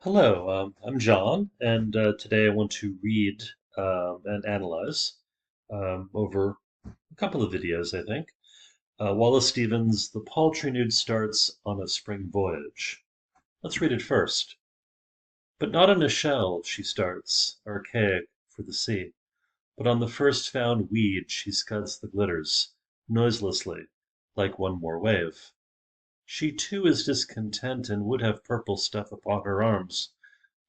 Hello, I'm John, and today I want to read and analyze over a couple of videos, I think. Wallace Stevens' The Paltry Nude starts on a spring voyage. Let's read it first. But not on a shell she starts, archaic for the sea, but on the first found weed she scuds the glitters, noiselessly, like one more wave. She too is discontent and would have purple stuff upon her arms,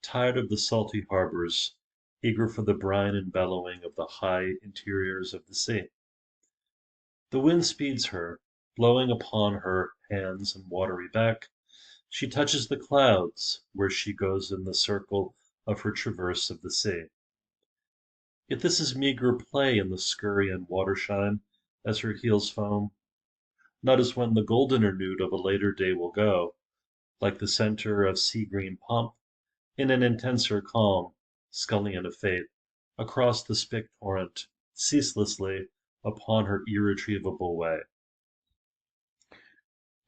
tired of the salty harbors, eager for the brine and bellowing of the high interiors of the sea. The wind speeds her, blowing upon her hands and watery back. She touches the clouds where she goes in the circle of her traverse of the sea. Yet this is meager play in the scurry and watershine as her heels foam, not as when the goldener nude of a later day will go, like the center of sea-green pomp, in an intenser calm, scullion of fate, across the spick torrent, ceaselessly, upon her irretrievable way.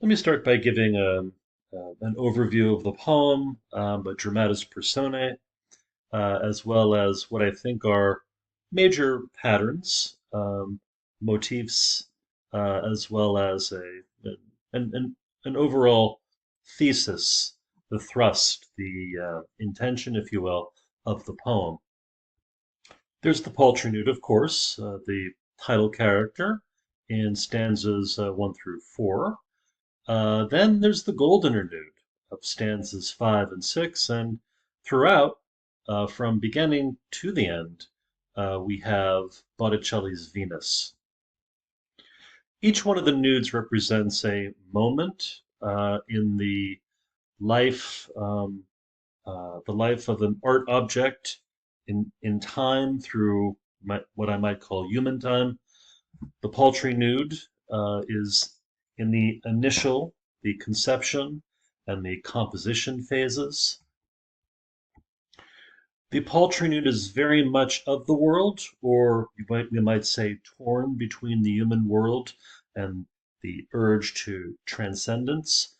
Let me start by giving an overview of the poem, a dramatis personae, as well as what I think are major patterns, motifs, as well as an overall thesis, the thrust, the intention, if you will, of the poem. There's the Paltry Nude, of course, the title character in stanzas 1 through 4. Then there's the Goldener Nude of stanzas 5 and 6, and throughout, from beginning to the end, we have Botticelli's Venus. Each one of the nudes represents a moment in the life of an art object in time through what I might call human time. The Paltry Nude is in the conception and the composition phases. The Paltry Nude is very much of the world, or we might say torn between the human world and the urge to transcendence.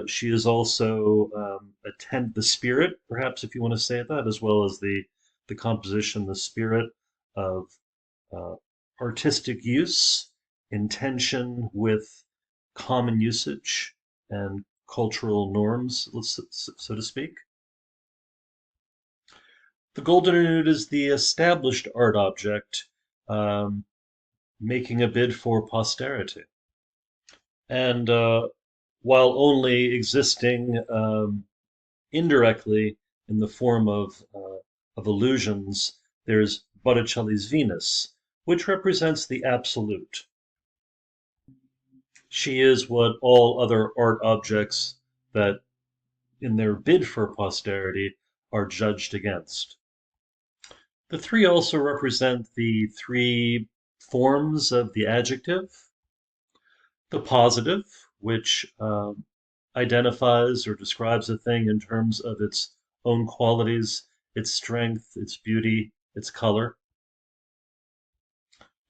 She is also the spirit, perhaps if you want to say that, as well as the composition, the spirit of uh, artistic use, intention with common usage and cultural norms, so to speak. The golden nude is the established art object um, making a bid for posterity. And while only existing indirectly in the form of illusions, there's Botticelli's Venus, which represents the absolute. She is what all other art objects that, in their bid for posterity, are judged against. The three also represent the three forms of the adjective. The positive, which identifies or describes a thing in terms of its own qualities, its strength, its beauty, its color.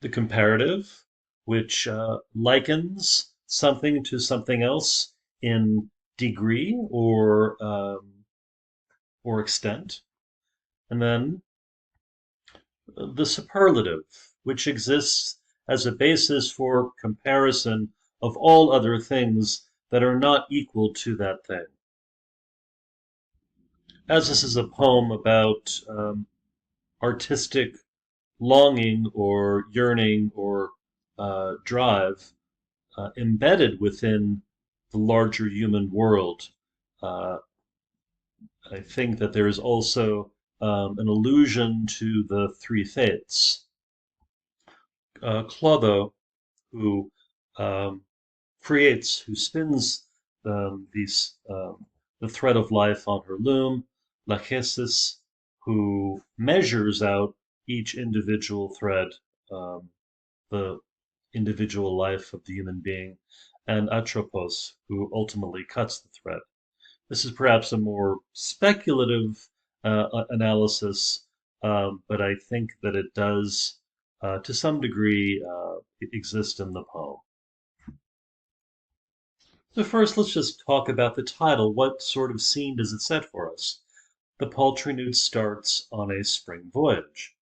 The comparative, which likens something to something else in degree or extent. And then the superlative, which exists as a basis for comparison of all other things that are not equal to that thing. As this is a poem about artistic longing or yearning or drive embedded within the larger human world, uh, I think that there is also an allusion to the three fates. Clotho, who um, who spins the thread of life on her loom, Lachesis, who measures out each individual thread, um, the individual life of the human being, and Atropos, who ultimately cuts the thread. This is perhaps a more speculative analysis, but I think that it does, to some degree, exist in the poem. So first, let's just talk about the title. What sort of scene does it set for us? the Paltry Nude starts on a spring voyage.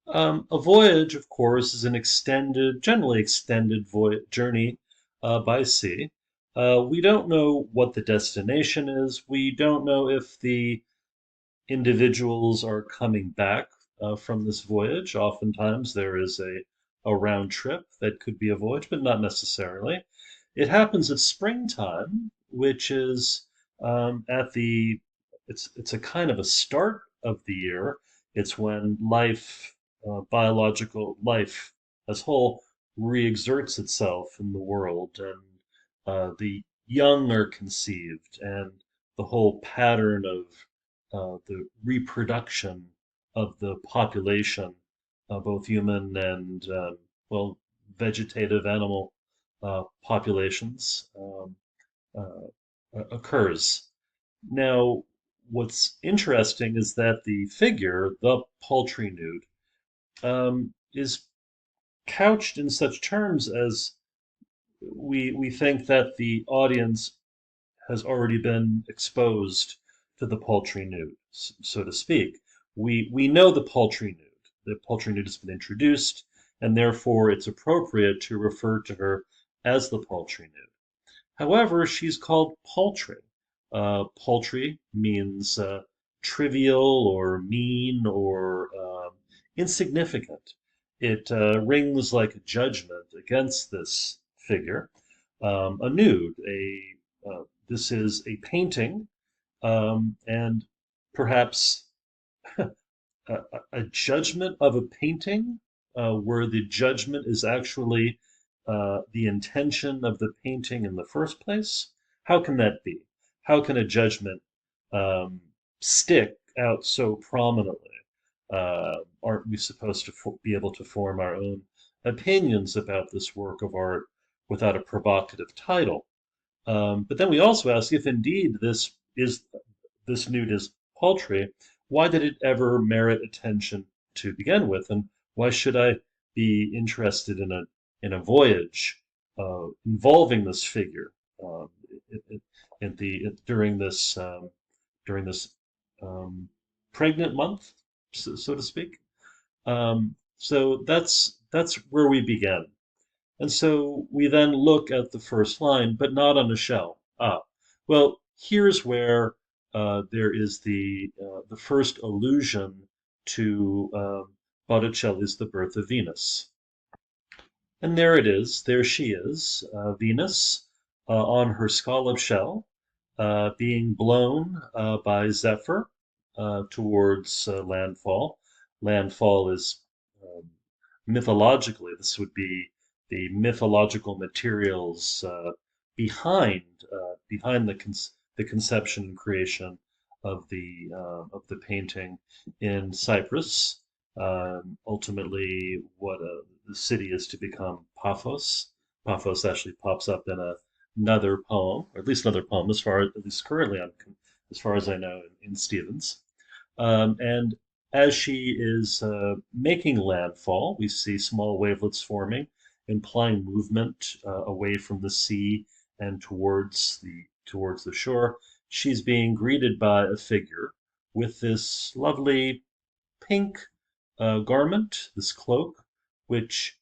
A voyage, of course, is an generally extended journey by sea. We don't know what the destination is. We don't know if the individuals are coming back from this voyage. Oftentimes there is a round trip that could be a voyage, but not necessarily. It happens at springtime, which is at the it's a kind of a start of the year. It's when life, biological life as whole, re-exerts itself in the world, and the young are conceived, and the whole pattern of the reproduction of the population, both human and well, vegetative animal populations, occurs. Now, what's interesting is that the figure, the paltry nude, is couched in such terms as we think that the audience has already been exposed to the paltry nude, so to speak. We know the paltry nude. The paltry nude has been introduced, and therefore it's appropriate to refer to her as the paltry nude. However, she's called paltry. Paltry means trivial or mean or insignificant. It rings like a judgment against this figure. A nude, this is a painting, and perhaps a judgment of a painting, where the judgment is actually the intention of the painting in the first place. How can that be? How can a judgment um, stick out so prominently? Aren't we supposed to be able to form our own opinions about this work of art without a provocative title? But then we also ask, if indeed this nude is paltry, why did it ever merit attention to begin with, and why should I be interested in a voyage involving this figure in during this um, pregnant month, so to speak? So that's where we begin. And so we then look at the first line, but not on a shell. Well, here's where there is the first allusion to Botticelli's The Birth of Venus. And there it is. There she is, Venus, on her scallop shell, being blown by Zephyr towards landfall. Landfall is um, mythologically, this would be the mythological materials behind behind the conception and creation of the painting in Cyprus. Ultimately, what the city is to become Paphos. Paphos actually pops up in another poem, or at least another poem, at least currently as far as I know, in Stevens. And as she is making landfall, we see small wavelets forming, implying movement away from the sea and towards the shore. She's being greeted by a figure with this lovely pink garment, this cloak, which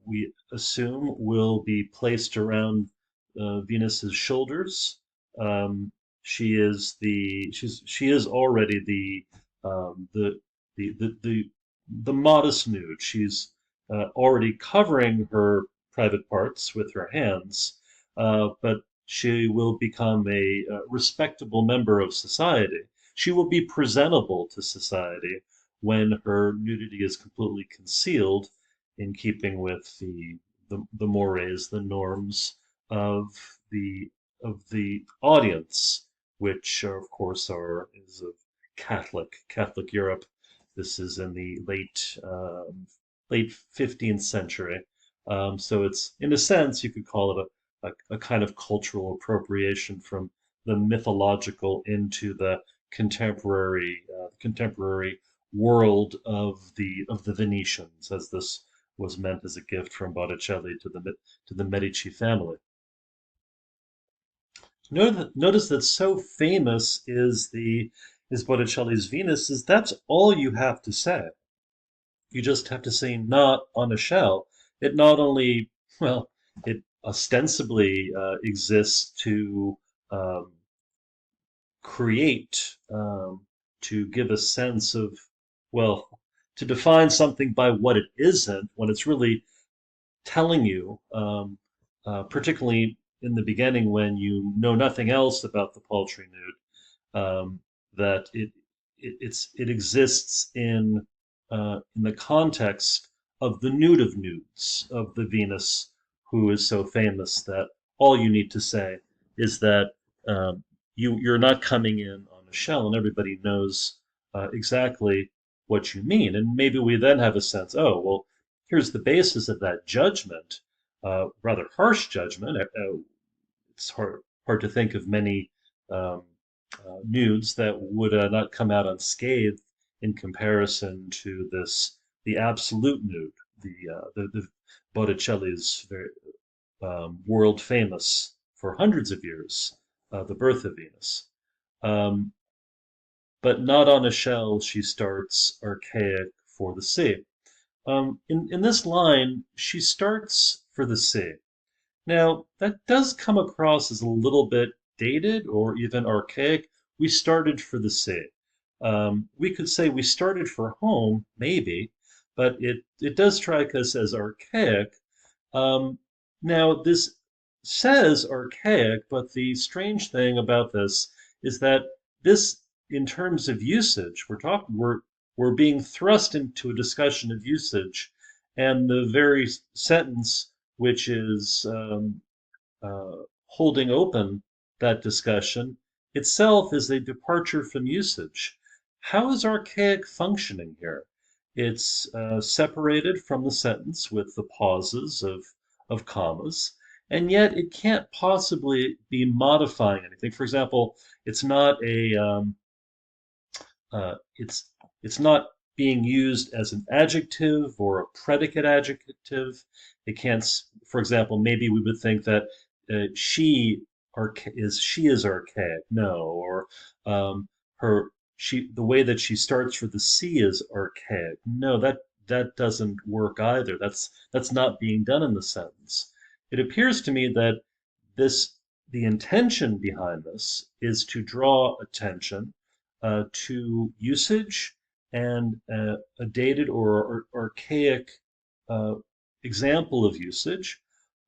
we assume will be placed around Venus's shoulders. Um, she is already um, the, the modest nude. She's already covering her private parts with her hands, but she will become a respectable member of society. She will be presentable to society when her nudity is completely concealed, in keeping with the mores, the norms of the of the audience, which of course is of Catholic Europe. This is in the late 15th century. So it's, in a sense, you could call it a kind of cultural appropriation from the mythological into the contemporary world of the Venetians, as this was meant as a gift from Botticelli to the Medici family. Notice that so famous is Botticelli's Venus is that's all you have to say. You just have to say not on a shell. It not only, well, it ostensibly exists to um, create, to give a sense of, well, to define something by what it isn't when it's really telling you, particularly in the beginning when you know nothing else about the Paltry Nude, that it exists in the context of the nude of nudes of the Venus who is so famous that all you need to say is that um, you're not coming in on a shell, and everybody knows exactly what you mean. And maybe we then have a sense, oh, well, here's the basis of that judgment, rather harsh judgment. It's hard to think of many um, nudes that would not come out unscathed in comparison to the absolute nude, the Botticelli's very world famous for hundreds of years, the birth of Venus. Um, but not on a shell she starts archaic for the sea. In this line, she starts for the sea. Now, that does come across as a little bit dated or even archaic. We started for the sea. We could say we started for home, maybe, but it does strike us as archaic. Um, Now, this says archaic, but the strange thing about this is that this, in terms of usage, we're being thrust into a discussion of usage, and the very sentence which is holding open that discussion itself is a departure from usage. How is archaic functioning here? It's separated from the sentence with the pauses of commas, and yet it can't possibly be modifying anything. For example, it's not a it's not being used as an adjective or a predicate adjective. It can't, for example, maybe we would think that she is archaic. No, or her the way that she starts for the C is archaic. No, that doesn't work either. That's not being done in the sentence. It appears to me that this the intention behind this is to draw attention to usage and a dated or archaic uh, example of usage,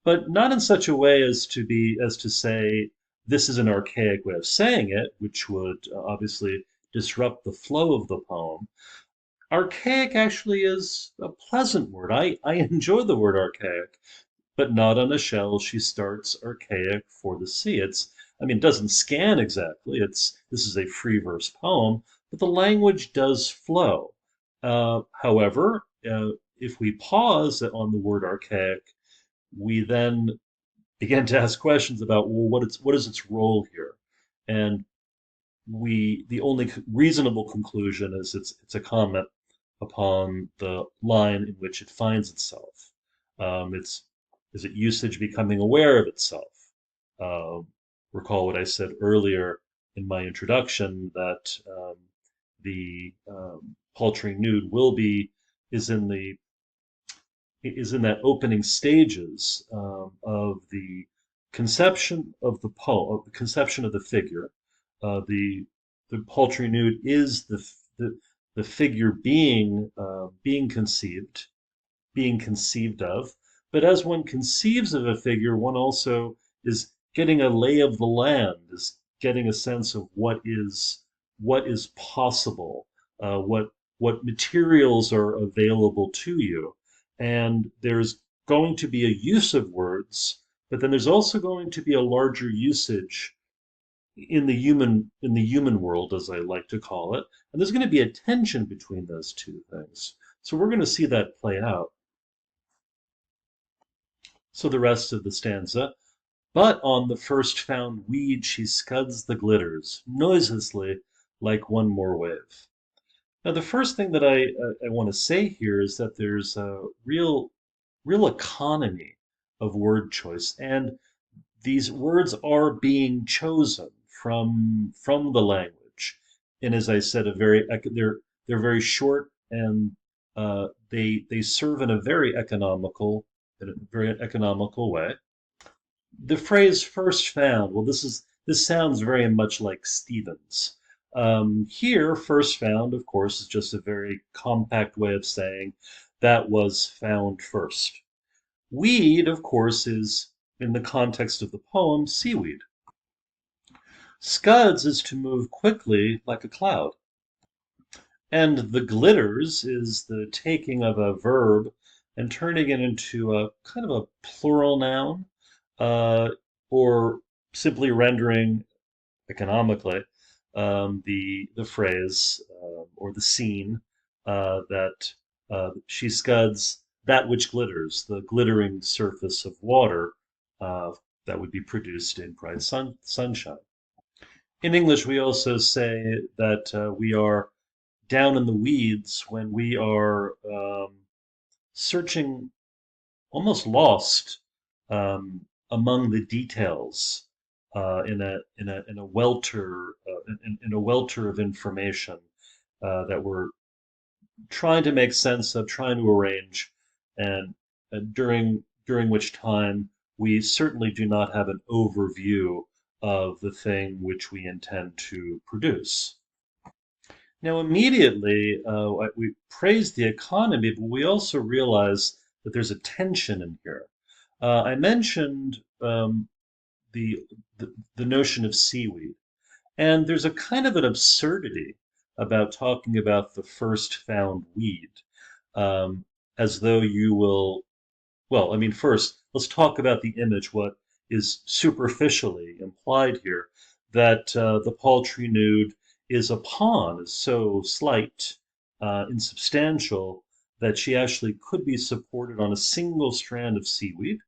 but not in such a way as to say this is an archaic way of saying it, which would obviously disrupt the flow of the poem. Archaic actually is a pleasant word. I enjoy the word archaic, but not on a shell. She starts archaic for the sea. I mean, it doesn't scan exactly. This is a free verse poem, but the language does flow. However, if we pause on the word archaic, we then begin to ask questions about, well, what is its role here? And the only reasonable conclusion is it's a comment upon the line in which it finds itself. It's is it usage becoming aware of itself? Um, Recall what I said earlier in my introduction that the paltry nude will be is in the is in that opening stages of the conception of the poem, of the conception of the figure. The paltry nude is the figure being conceived of. But as one conceives of a figure, one also is getting a lay of the land, is getting a sense of what is possible, what materials are available to you. And there's going to be a use of words, but then there's also going to be a larger usage in the human world, as I like to call it. And there's going to be a tension between those two things. So we're going to see that play out. So the rest of the stanza. But on the first found weed she scuds the glitters, noiselessly, like one more wave. Now, the first thing that I want to say here is that there's a real economy of word choice, and these words are being chosen from the language, and as I said, they're very short, and they serve in a very economical way. The phrase "first found," well, this sounds very much like Stevens. Here, "first found," of course, is just a very compact way of saying that was found first. Weed, of course, is, in the context of the poem, seaweed. Scuds is to move quickly like a cloud. And the glitters is the taking of a verb and turning it into a kind of a plural noun, uh, or simply rendering economically the phrase or the scene that she scuds that which glitters, the glittering surface of water uh, that would be produced in bright sunshine. In English, we also say that we are down in the weeds when we are searching, almost lost among the details in a welter in a welter of information that we're trying to make sense of, trying to arrange, and during which time we certainly do not have an overview of the thing which we intend to produce. Now, immediately, we praise the economy, but we also realize that there's a tension in here. I mentioned the, the notion of seaweed, and there's a kind of an absurdity about talking about the first found weed, um, as though you will well, I mean, first, let's talk about the image, what is superficially implied here, that the paltry nude is a pawn, is so slight, insubstantial, that she actually could be supported on a single strand of seaweed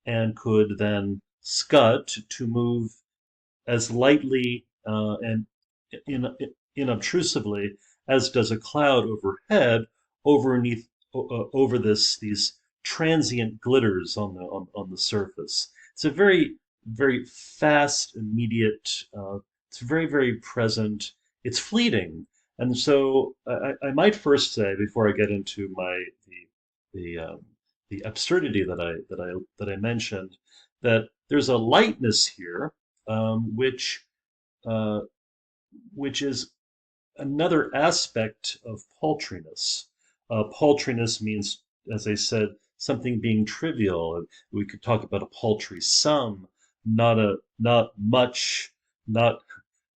and could then scud to move as lightly and in, inobtrusively as does a cloud overhead over these transient glitters on the surface. It's a very fast, immediate. It's very present. It's fleeting, and so I might first say before I get into the um, the absurdity that I mentioned, that there's a lightness here, which uh, which is another aspect of paltriness. Paltriness means, as I said, something being trivial. We could talk about a paltry sum, not much, not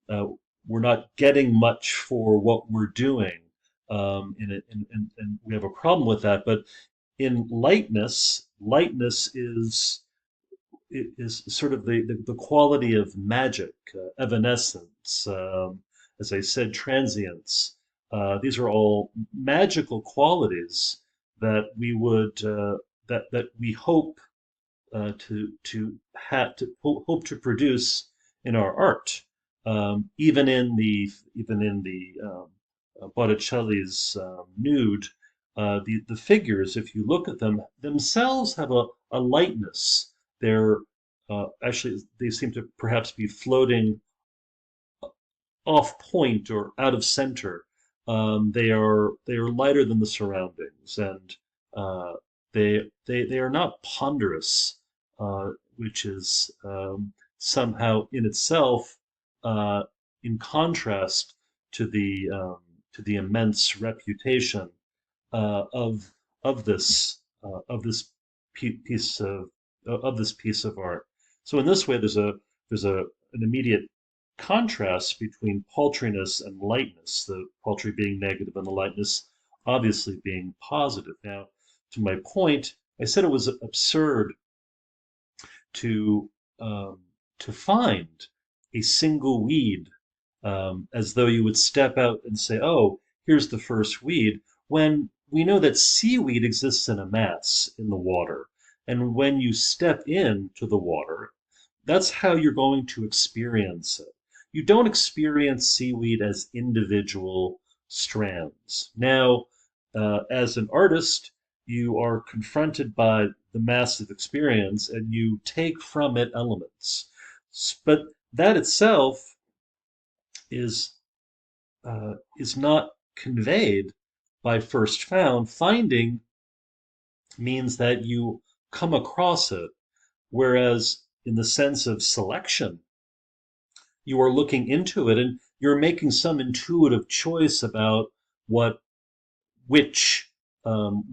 uh, we're not getting much for what we're doing. And we have a problem with that. But in lightness is sort of the quality of magic, evanescence, as I said, transience. These are all magical qualities that we would that we hope hope to produce in our art, even in the Botticelli's Nude. The figures, if you look at them themselves, have a lightness. They're actually they seem to perhaps be floating off point or out of center. They are lighter than the surroundings, and uh, they are not ponderous, which is somehow in itself uh, in contrast to the immense reputation of of this this piece of art. So in this way, there's a an immediate contrast between paltriness and lightness. The paltry being negative and the lightness obviously being positive. Now, to my point, I said it was absurd to to find a single weed, as though you would step out and say, "Oh, here's the first weed," when we know that seaweed exists in a mass in the water, and when you step into the water, that's how you're going to experience it. You don't experience seaweed as individual strands. Now, as an artist, you are confronted by the massive experience and you take from it elements. But that itself is is not conveyed by first found. Finding means that you come across it, whereas in the sense of selection, you are looking into it and you're making some intuitive choice about what which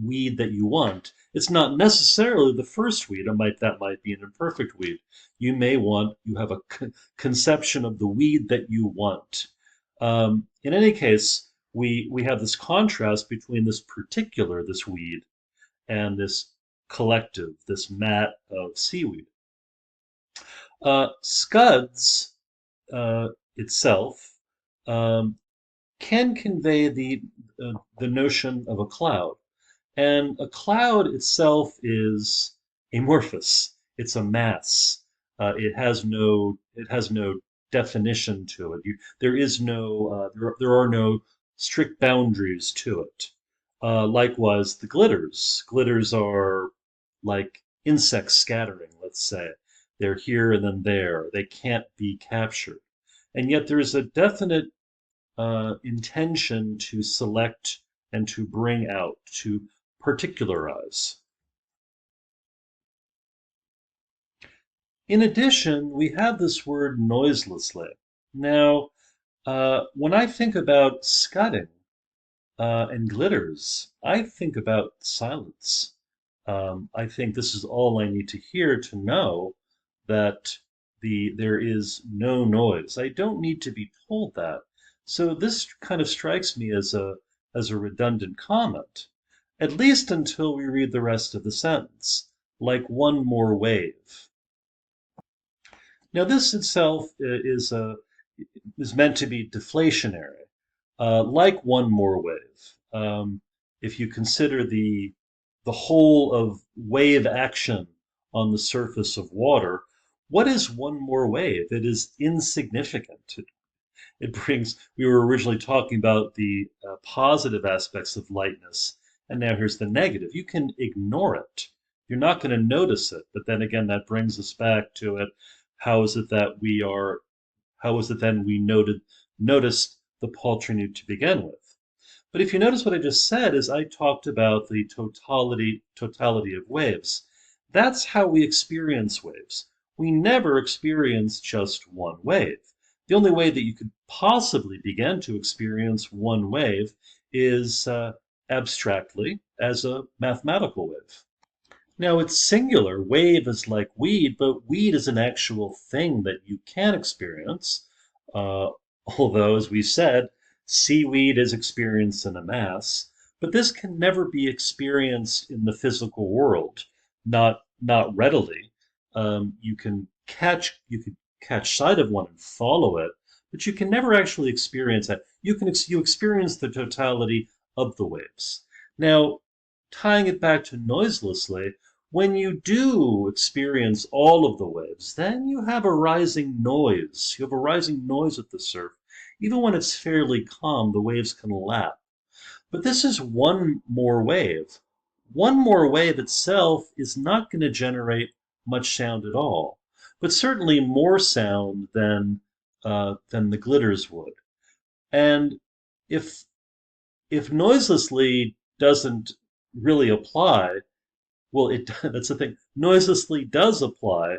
weed that you want. It's not necessarily the first weed. That might be an imperfect weed. You have a conception of the weed that you want. In any case, we have this contrast between this weed, and this collective, this mat of seaweed. Scuds itself um, can convey the notion of a cloud. And a cloud itself is amorphous. It's a mass. It has no definition to it. There is no there are no strict boundaries to it. Likewise, the glitters. Glitters are like insect scattering, let's say. They're here and then there. They can't be captured. And yet there is a definite intention to select and to bring out, to particularize. In addition, we have this word noiselessly. Now, when I think about scudding and glitters, I think about silence. I think this is all I need to hear to know that there is no noise. I don't need to be told that. So this kind of strikes me as a redundant comment, at least until we read the rest of the sentence, like one more wave. Now this itself is meant to be deflationary, like one more wave. If you consider the whole of wave action on the surface of water, what is one more wave? It is insignificant. It brings, we were originally talking about the positive aspects of lightness, and now here's the negative. You can ignore it. You're not going to notice it. But then again, that brings us back to it. How is it that we are, how is it then we noticed the paltry nude to begin with? But if you notice what I just said is I talked about the totality of waves. That's how we experience waves. We never experience just one wave. The only way that you could possibly begin to experience one wave is abstractly as a mathematical wave. Now it's singular. Wave is like weed, but weed is an actual thing that you can experience. Uh, Although, as we said, seaweed is experienced in a mass, but this can never be experienced in the physical world, not readily. You can catch sight of one and follow it, but you can never actually experience that. You experience the totality of the waves. Now, tying it back to noiselessly, when you do experience all of the waves, then you have a rising noise. You have a rising noise at the surf. Even when it's fairly calm, the waves can lap. But this is one more wave. One more wave itself is not going to generate much sound at all, but certainly more sound than the glitters would. And if if noiselessly doesn't really apply, well, it that's the thing. Noiselessly does apply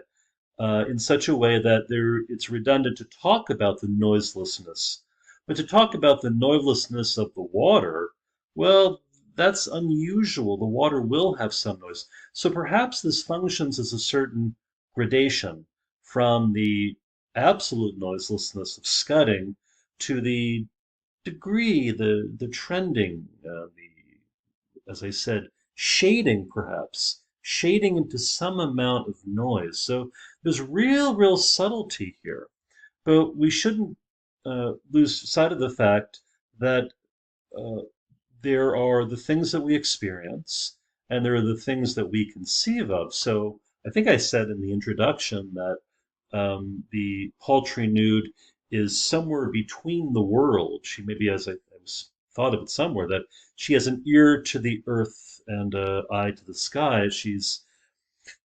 in such a way that it's redundant to talk about the noiselessness. But to talk about the noiselessness of the water, well, that's unusual. The water will have some noise. So perhaps this functions as a certain gradation from the absolute noiselessness of scudding to the degree, the trending, as I said, shading perhaps, shading into some amount of noise. So there's real subtlety here. But we shouldn't lose sight of the fact that uh, there are the things that we experience and there are the things that we conceive of. So I think I said in the introduction that the paltry nude is somewhere between the world. She maybe, as I was thought of it somewhere, that she has an ear to the earth and an eye to the sky. She's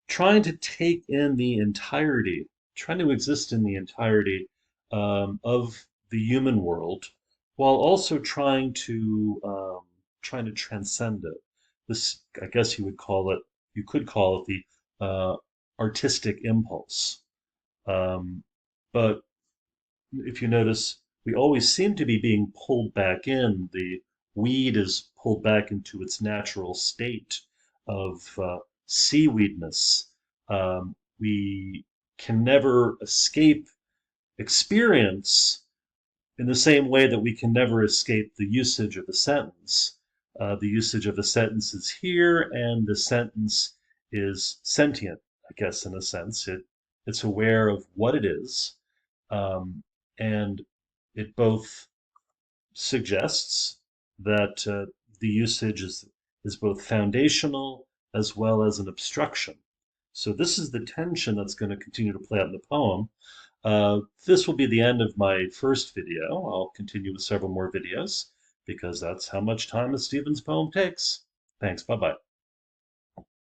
trying to take in the entirety, trying to exist in the entirety of the human world, while also trying to transcend it. This, I guess you could call it the artistic impulse. Um, but if you notice, we always seem to be being pulled back in. The weed is pulled back into its natural state of seaweedness. We can never escape experience in the same way that we can never escape the usage of a sentence. The usage of a sentence is here, and the sentence is sentient, I guess, in a sense. It's aware of what it is, um, and it both suggests that the usage is both foundational as well as an obstruction. So this is the tension that's going to continue to play out in the poem. This will be the end of my first video. I'll continue with several more videos because that's how much time a Stevens poem takes. Thanks. Bye bye.